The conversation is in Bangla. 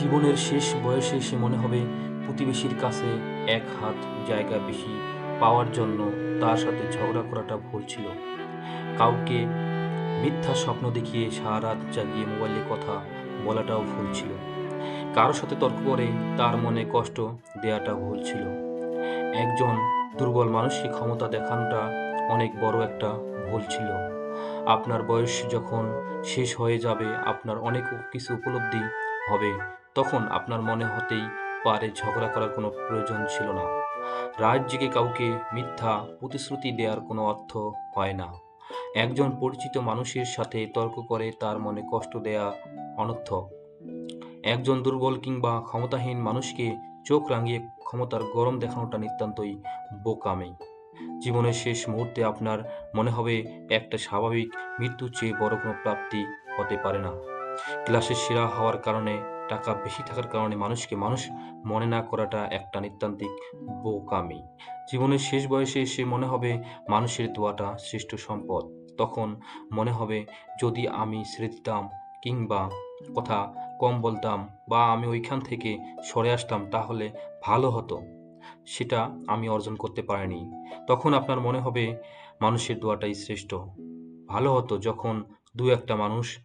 জীবনের শেষ বয়সে এসে মনে হবে প্রতিবেশীর কাছে এক হাত জায়গা বেশি পাওয়ার জন্য তার সাথে ঝগড়া করাটা ভুল ছিল। কাউকে মিথ্যা স্বপ্ন দেখিয়ে সারারাত জাগিয়ে মোবাইলে কথা বলাটাও ভুল ছিল। কারো সাথে তর্ক করে তার মনে কষ্ট দেয়াটা ভুল ছিল। একজন দুর্বল মানুষকে ক্ষমতা দেখানোটা অনেক বড় একটা ভুল ছিল। আপনার বয়স যখন শেষ হয়ে যাবে, আপনার অনেক কিছু উপলব্ধি হবে, তখন আপনার মনে হতেই পারে ঝগড়া করার কোনো প্রয়োজন ছিল না। রাত জেগে কাউকে মিথ্যা প্রতিশ্রুতি দেওয়ার কোনো অর্থ হয় না। একজন পরিচিত মানুষের সাথে তর্ক করে তার মনে কষ্ট দেয়া অনর্থক। একজন দুর্বল কিংবা ক্ষমতাহীন মানুষকে চোখ রাঙিয়ে ক্ষমতার গরম দেখানোটা নিতান্তই বোকামি। জীবনের শেষ মুহূর্তে আপনার মনে হবে একটা স্বাভাবিক মৃত্যুর চেয়ে বড় কোনো প্রাপ্তি হতে পারে না। ক্লাসের সেরা হওয়ার কারণে, টাকা বেশি থাকার কারণে মানুষকে মানুষ মনে না করাটা একটা নিতান্তই বোকামি। জীবনের শেষ বয়সে এসে মনে হবে মানুষের দোয়াটা শ্রেষ্ঠ সম্পদ। তখন মনে হবে যদি আমি ছেড়ে দিতাম কিংবা কথা কম বলতাম বা আমি ওইখান থেকে সরে আসতাম তাহলে ভালো হতো। সেটা আমি অর্জন করতে পারিনি। তখন আপনার মনে হবে মানুষের দোয়াটাই শ্রেষ্ঠ। ভালো হতো যখন ২-১ টা মানুষ